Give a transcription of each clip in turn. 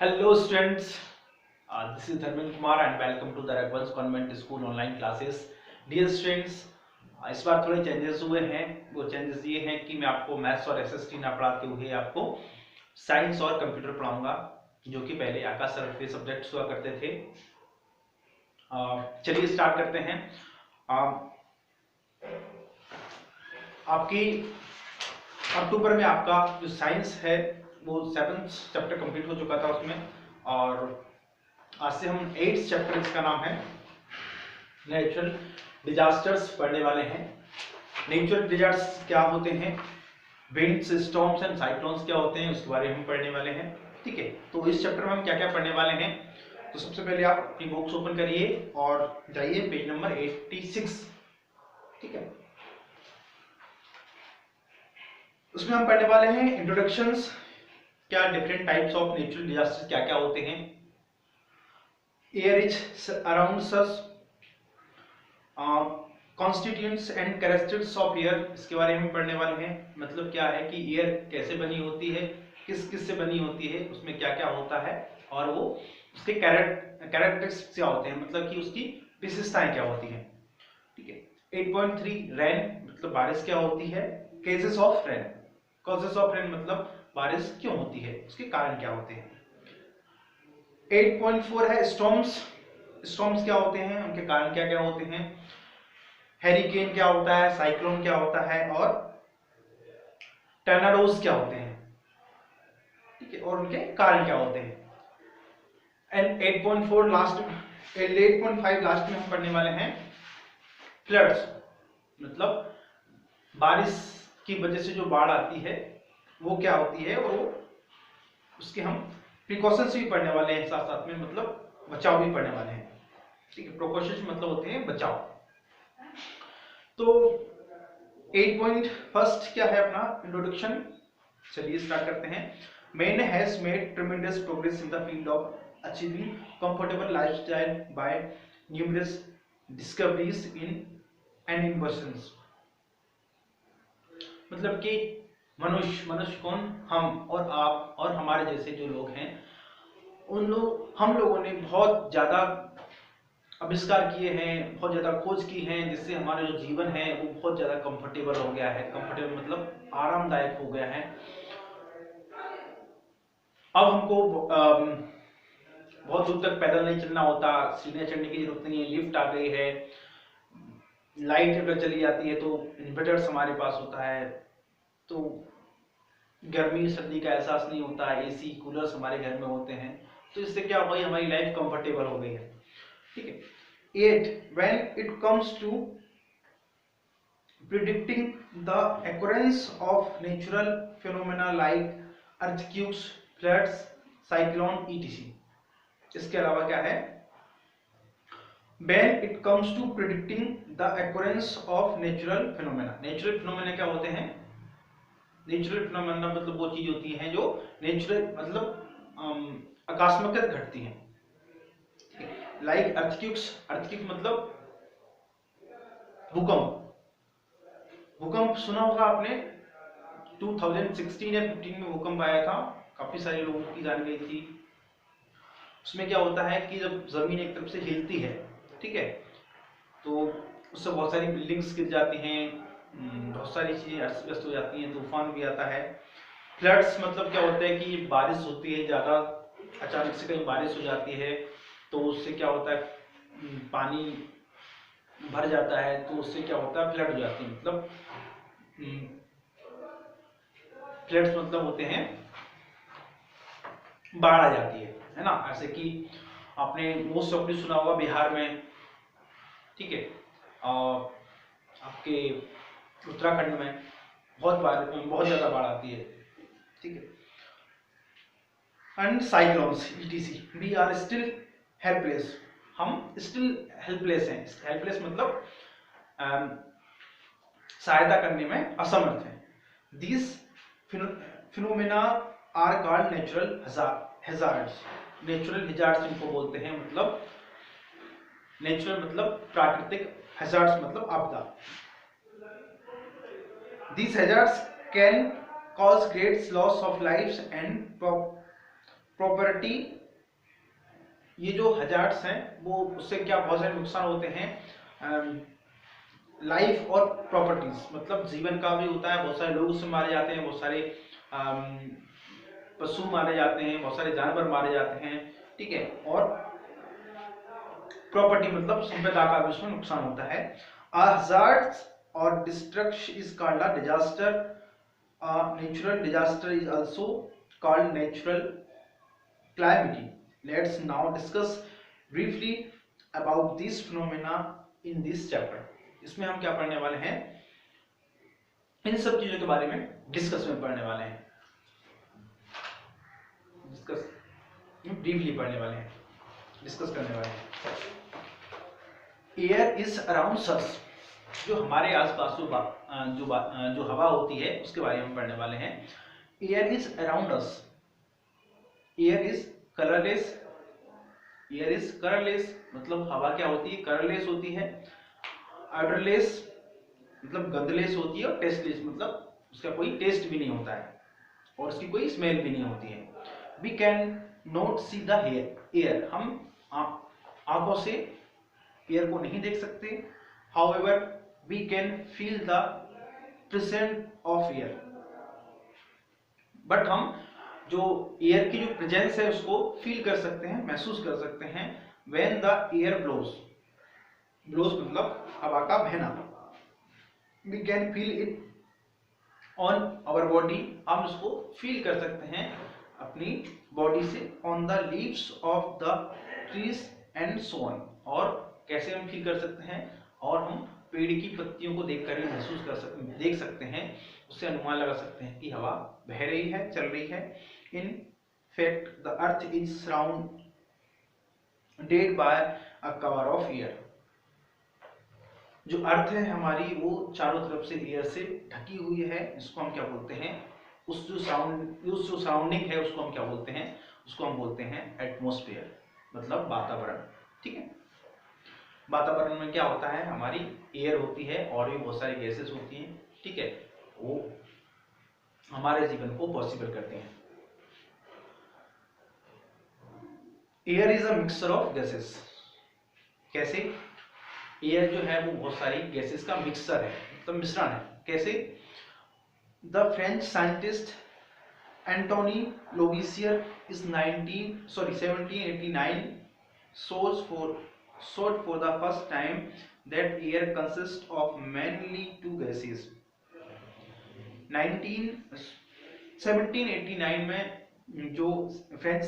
Hello students, this is Dharmin Kumar and welcome to the Raghavans Convent School online classes. Dear students, इस बार थोड़े changes हुए हैं। वो changes ये हैं कि मैं आपको मैथ्स और एसएसटी ना पढ़ाते हुए आपको साइंस और कंप्यूटर पढ़ाऊंगा, जो कि पहले आकाश सर के सब्जेक्ट्स हुआ करते थे। चलिए स्टार्ट करते हैं। आपकी अक्टूबर में आपका जो साइंस है वो 7th चैप्टर कंप्लीट हो चुका था उसमें, और आज से हम 8th चैप्टर, इसका नाम है नेचुरल डिजास्टर्स, पढ़ने वाले हैं। नेचुरल डिजास्टर्स क्या होते हैं, विंड्स, स्टॉर्म्स एंड साइक्लोन्स क्या होते हैं, उसके बारे में हम पढ़ने वाले हैं। ठीक है, तो इस चैप्टर में हम क्या क्या पढ़ने वाले हैं। तो सबसे पहले आप अपनी बुक्स ओपन करिए और जाइए पेज नंबर 86। ठीक है, उसमें हम पढ़ने वाले हैं इंट्रोडक्शंस, क्या different types of natural disasters क्या क्या होते हैं, air is around us, constituents and characteristics of air, इसके बारे में पढ़ने वाले हैं। मतलब क्या है कि एयर कैसे बनी होती है, किस किस से बनी होती है, उसमें क्या क्या होता है, और वो उसके कैरेक्टरिस्टिक्स क्या होते हैं, मतलब कि उसकी विशेषताएं क्या होती हैं। ठीक है, 8.3 रेन, मतलब बारिश क्या होती है, cases of rain, causes of rain मतलब बारिश क्यों होती है, उसके कारण क्या होते हैं। 8.4 है स्टॉर्म्स, स्टॉर्म्स क्या होते हैं, उनके कारण क्या क्या होते हैं। हेरिकेन क्या होता है, साइक्लोन क्या होता है, और टर्नाडोज क्या होते हैं। ठीक है, और उनके कारण क्या होते हैं। एंड 8.4 लास्ट, 8.5 लास्ट में हम पढ़ने वाले हैं फ्लड्स, मतलब बारिश की वजह से जो बाढ़ आती है वो क्या होती है, और उसके हम प्रिकॉशंस भी पढ़ने वाले हैं साथ साथ में, मतलब बचाव भी पढ़ने वाले हैं। ठीक है, प्रिकॉशंस मतलब होते हैं बचाव। तो 8.1 क्या है अपना इंट्रोडक्शन। चलिए स्टार्ट करते हैं। Man has made ट्रेमेंडस progress in the field of achieving comfortable lifestyle by numerous discoveries in and inventions. मतलब कि मनुष्य कौन, हम और आप और हमारे जैसे जो लोग हैं, हम लोगों ने बहुत ज्यादा आविष्कार किए हैं, बहुत ज्यादा खोज की हैं, जिससे हमारा जो जीवन है वो बहुत ज्यादा कंफर्टेबल हो गया है। कंफर्टेबल मतलब आरामदायक हो गया है। अब हमको बहुत दूर तक पैदल नहीं चलना होता, सीढ़ियां चढ़ने की जरूरत नहीं है, लिफ्ट आ गई है, लाइट अगर चली जाती है तो इन्वर्टर्स हमारे पास होता है, तो गर्मी सर्दी का एहसास नहीं होता है, एसी कूलर्स हमारे घर में होते हैं, तो इससे क्या हो गई, हमारी लाइफ कंफर्टेबल हो गई है। ठीक है, 8 when it comes to predicting the occurrence of natural phenomena like earthquakes, floods, cyclone etc. इसके अलावा क्या है, when it comes to predicting the occurrence of natural phenomena, natural phenomena क्या होते हैं, नेचुरल फिनोमेना मतलब वो चीज होती है जो नेचुरल मतलब अकस्मात घटती हैं। लाइक अर्थक्वेक्स, अर्थक्वेक मतलब भूकंप, भूकंप सुना होगा आपने, 2016 या 15 में भूकंप आया था, काफी सारे लोगों की जान गई थी। उसमें क्या होता है कि जब जमीन एक तरफ से हिलती है, ठीक है, तो उससे बहुत सारी बिल्डिंग्स गिर जाती हैं, बहुत सारी चीजें अस्त व्यस्त हो जाती हैं, तूफान भी आता है। फ्लड्स मतलब क्या होता है कि बारिश होती है ज्यादा, अचानक से कहीं बारिश हो जाती है, तो उससे क्या होता है, पानी भर जाता है, तो उससे क्या होता है, फ्लड हो जाती है। मतलब फ्लड्स मतलब होते हैं बाढ़ आ जाती है ना। ऐसे कि आपने मोस्ट ऑफली सुना होगा बिहार में, ठीक है, और आपके उत्तराखंड में बहुत ज्यादा बाढ़ आती है। ठीक है, and cyclones etc, we are still helpless, हम स्टिल हेल्पलेस हैं। हेल्पलेस मतलब सहायता करने में असमर्थ हैं। These phenomena are called natural hazards, natural hazards इनको बोलते हैं। मतलब नेचुरल मतलब प्राकृतिक, हैजार्ड्स मतलब आपदा। These hazards can cause great loss of lives and property, ये जो हजार्ड्स हैं वो उससे क्या बहुत सारे नुकसान होते हैं लाइफ और प्रॉपर्टीज, मतलब जीवन का भी होता है, बहुत सारे लोग उससे मारे जाते हैं, बहुत सारे पशु मारे जाते हैं, बहुत सारे जानवर मारे जाते हैं, ठीक है। और प्रॉपर्टी मतलब संपदा का भी उसमें नुकसान होता है। हजार्ड्स और destruction is called a disaster. Natural disaster is also called natural calamity. Let's now discuss briefly about these phenomena in this chapter. इसमें हम क्या पढ़ने वाले हैं, इन सब चीजों के बारे में डिस्कस में पढ़ने वाले हैं, डिस्कस ब्रीफली पढ़ने वाले हैं, डिस्कस करने वाले हैं। एयर इज अराउंड अस, जो हमारे आसपास जो हवा होती है उसके बारे में पढ़ने वाले हैं। Air is around us, air is colourless, air is colourless मतलब हवा क्या होती है, कलरलेस होती है। ऑडरलेस मतलब गंधलेस होती है, और टेस्टलेस मतलब उसका कोई टेस्ट भी नहीं होता है और उसकी कोई स्मेल भी नहीं होती है। We can not see the air, हम आंखों से एयर को नहीं देख सकते। However we can feel the presence of air, but हम जो एयर की जो प्रेजेंस है उसको फील कर सकते हैं, महसूस कर सकते हैं। When the air blows, blows मतलब हवा का बहना, we can feel it on our body, हम उसको फील कर सकते हैं अपनी बॉडी से। On the leaves of the trees and so on, और कैसे हम फील कर सकते हैं, और हम पेड़ की पत्तियों को देखकर ही महसूस कर सकते, देख सकते हैं, उससे अनुमान लगा सकते हैं कि हवा बह रही है, चल रही है। In fact the earth is surrounded by a cover of air, जो अर्थ है हमारी वो चारों तरफ से एयर से ढकी हुई है, इसको हम क्या बोलते हैं, उस जो सराउंडिंग है उसको हम क्या बोलते हैं, उसको हम बोलते हैं एटमॉस्फेयर, मतलब वातावरण, ठीक है। वातावरण में क्या होता है, हमारी एयर होती है और भी बहुत सारी गैसेस होती हैं, ठीक है, वो हमारे जीवन को पॉसिबल करते हैं। Air is a mixture of gases, कैसे, एयर जो है वो बहुत सारी गैसेस का मिक्सचर है, मतलब मिश्रण है। कैसे, the French scientist Antoine Lavoisier is 1789 showed for the first time that air consists of mainly two gases। 1789 में जो फ्रेंच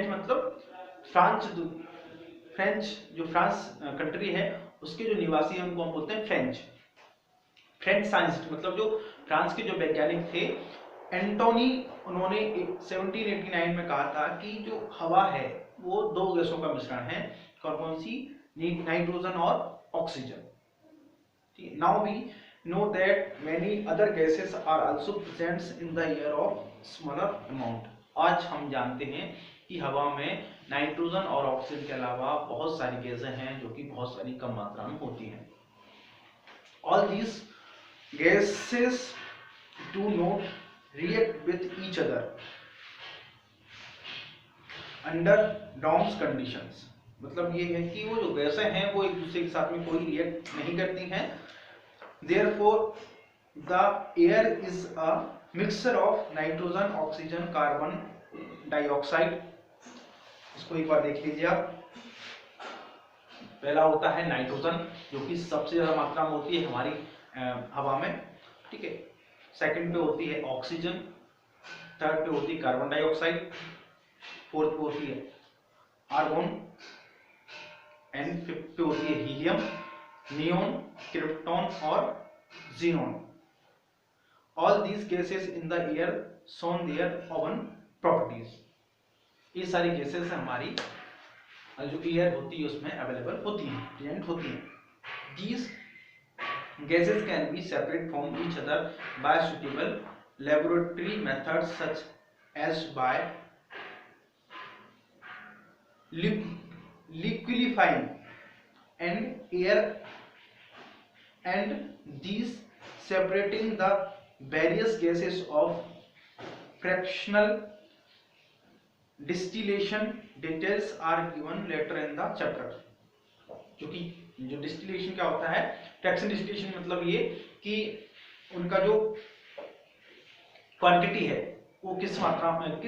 मतलब फ्रेंच जो फ्रांस कंट्री है उसके जो निवासी हैं उनको हम बोलते हैं फ्रेंच साइंटिस्ट, मतलब जो फ्रांस के जो वैज्ञानिक थे एंटोनी, उन्होंने 1789 में कहा था कि जो हवा है वो दो गैसों का मिश्रण है। कौन सी, नाइट्रोजन और oxygen. Now we know that many other gases are also present in the air of smaller amount. आज हम जानते हैं कि हवा में नाइट्रोजन और ऑक्सीजन के अलावा बहुत सारी गैसें हैं जो कि बहुत सारी कम मात्रा में होती हैं। All these gases do not react with each other under Dom's conditions, मतलब ये है कि वो जो गैसें हैं वो एक दूसरे के साथ में कोई रिएक्ट नहीं करती हैं। Therefore the air is a mixture of nitrogen, oxygen, carbon dioxide। इसको एक बार देख लीजिए आप। पहला होता है नाइट्रोजन जो कि सबसे ज्यादा मात्रा में होती है हमारी हवा में, ठीक है। सेकंड पे होती है ऑक्सीजन, थर्ड पे होती है कार्बन डाइऑक्साइड, फोर्थ पे होती है आर्गन, एंड फिफ्थ पे होती है हीलियम, नियोन, क्रिप्टॉन और xenon. All these gases in the air shown their own properties. ये सारी गैसेस हमारी जो एयर होती है उसमें अवेलेबल होती हैं, प्रेजेंट होती हैं। These gases can be separate from each other by suitable laboratory methods such as by liquefying and air, and these separating the various gases of fractional distillation details are given later in the chapter. क्योंकि जो distillation क्या होता है, fraction distillation मतलब ये कि उनका जो क्वांटिटी है वो किस मात्रा में, किस